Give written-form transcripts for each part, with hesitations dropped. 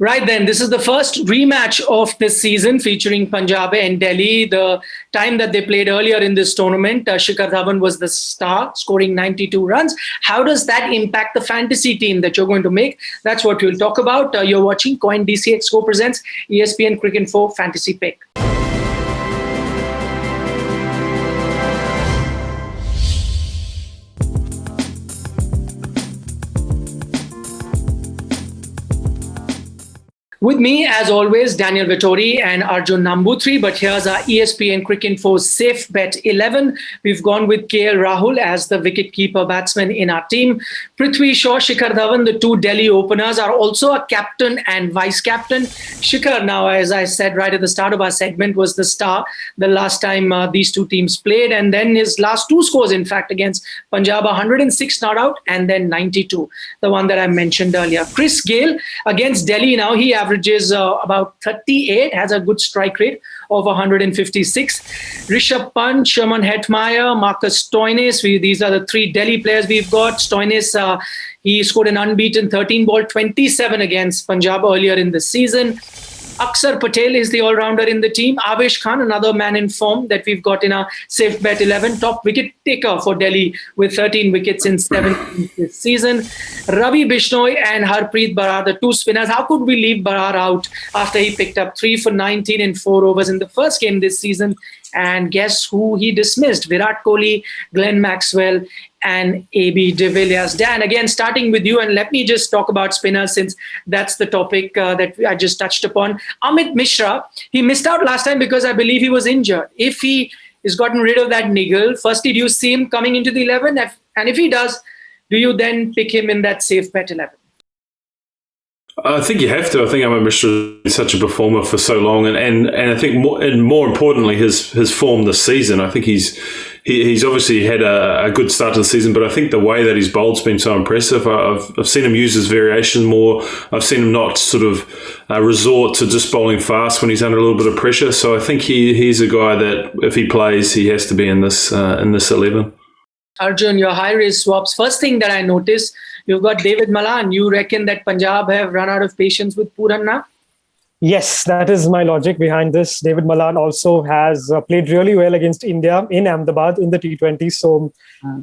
Right then, this is the first rematch of this season featuring Punjab and Delhi. The time that they played earlier in this tournament, Shikhar Dhawan was the star, scoring 92 runs. How does that impact the fantasy team that you're going to make? That's what we'll talk about. You're watching Coin DCX Co presents ESPN Cricinfo Fantasy Pick. With me, as always, Daniel Vettori and Arjun Nambutri. But here's our ESPN Cricinfo Safe Bet 11. We've gone with KL Rahul as the wicket-keeper batsman in our team. Prithvi Shaw, Shikhar Dhawan, the two Delhi openers, are also a captain and vice-captain. Shikhar, now, as I said right at the start of our segment, was the star the last time these two teams played. And then his last two scores, in fact, against Punjab, 106 not out and then 92, the one that I mentioned earlier. Chris Gayle against Delhi now, he averages about 38, has a good strike rate of 156. Rishabh Pant, Sherman Hetmeyer, Marcus Stoinis. These are the three Delhi players we've got. Stoinis, he scored an unbeaten 13 ball 27 against Punjab earlier in the season. Akshar Patel is the all-rounder in the team. Avesh Khan, another man in form that we've got in our Safe Bet 11, top wicket taker for Delhi with 13 wickets in 7 this season. Ravi Bishnoi and Harpreet Barar, the two spinners. How could we leave Barar out after he picked up 3 for 19 in 4 overs in the first game this season? And guess who he dismissed? Virat Kohli, Glenn Maxwell, and AB de Villiers. Dan, again, starting with you, and let me just talk about spinners since that's the topic that I just touched upon. Amit Mishra, he missed out last time because I believe he was injured. If he has gotten rid of that niggle, firstly, do you see him coming into the 11? And if he does, do you then pick him in that Safe Bet 11? I think you have to. I think Amit Mishra is such a performer for so long, and I think more importantly, his form this season. I think he's obviously had a good start to the season, but I think the way that he's bowled's been so impressive. I've seen him use his variation more. I've seen him not sort of resort to just bowling fast when he's under a little bit of pressure. So I think he's a guy that if he plays, he has to be in this 11. Arjun, your high risk swaps. First thing that I noticed, you've got David Malan. You reckon that Punjab have run out of patience with Pooran now? Yes, that is my logic behind this. David Malan also has played really well against India in Ahmedabad in the T20. So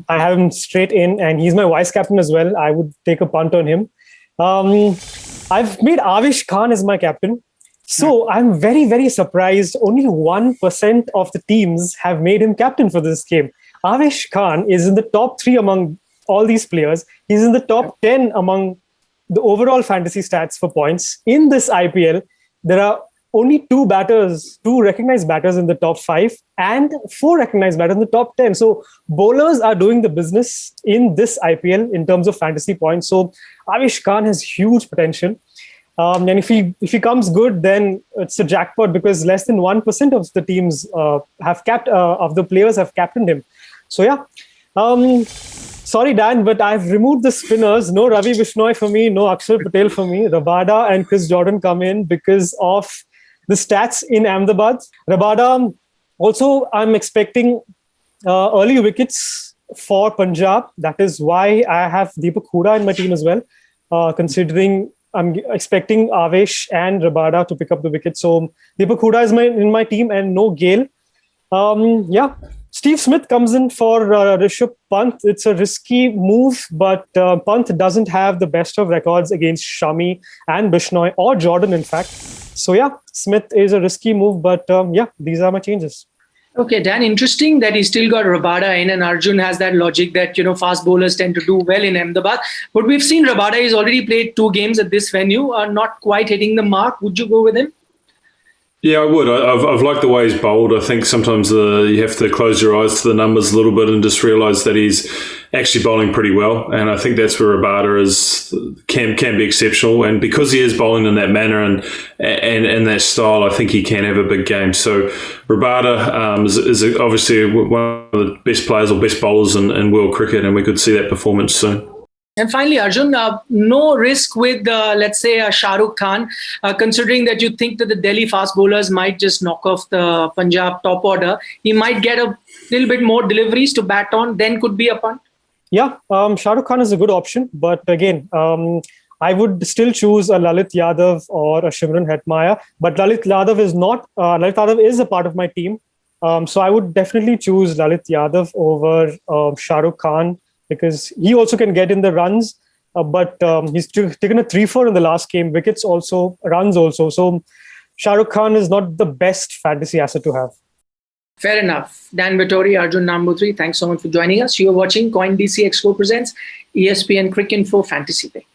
I have him straight in, and he's my vice captain as well. I would take a punt on him. I've made Avesh Khan as my captain. So I'm very, very surprised. Only 1% of the teams have made him captain for this game. Avesh Khan is in the top 3 among all these players. He's in the top 10 among the overall fantasy stats for points. In this IPL, there are only 2 recognized batters in the top 5 and 4 recognized batters in the top 10. So bowlers are doing the business in this IPL in terms of fantasy points. So Avesh Khan has huge potential. And if he comes good, then it's a jackpot because less than 1% of the teams of the players have captained him. So yeah, sorry Dan, but I've removed the spinners. No Ravi Bishnoi for me, no Akshar Patel for me. Rabada and Chris Jordan come in because of the stats in Ahmedabad. Rabada, also I'm expecting early wickets for Punjab. That is why I have Deepak Hooda in my team as well, considering I'm expecting Avesh and Rabada to pick up the wicket. So Deepak Hooda is in my team and no Gayle. Steve Smith comes in for Rishabh Pant. It's a risky move, but Pant doesn't have the best of records against Shami and Bishnoi or Jordan, in fact. So yeah, Smith is a risky move, but these are my changes. Okay, Dan, interesting that he still got Rabada in, and Arjun has that logic that, fast bowlers tend to do well in Ahmedabad. But we've seen Rabada, he's already played 2 games at this venue, not quite hitting the mark. Would you go with him? Yeah, I would. I've liked the way he's bowled. I think sometimes you have to close your eyes to the numbers a little bit and just realise that he's actually bowling pretty well. And I think that's where Rabada can be exceptional. And because he is bowling in that manner and that style, I think he can have a big game. So Rabada is obviously one of the best players or best bowlers in world cricket, and we could see that performance soon. And finally, Arjun, no risk with, let's say, Shah Rukh Khan, considering that you think that the Delhi fast bowlers might just knock off the Punjab top order. He might get a little bit more deliveries to bat on, then could be a punt. Yeah, Shah Rukh Khan is a good option. But again, I would still choose a Lalit Yadav or a Shimron Hetmaya, but Lalit Yadav is a part of my team. So I would definitely choose Lalit Yadav over Shah Rukh Khan, because he also can get in the runs, but he's taken a 3-4 in the last game, wickets also, runs also. So Shah Rukh Khan is not the best fantasy asset to have. Fair enough. Dan Vettori, Arjun Namboothri, thanks so much for joining us. You're watching CoinDC Expo presents ESPN Cricinfo Fantasy Pick.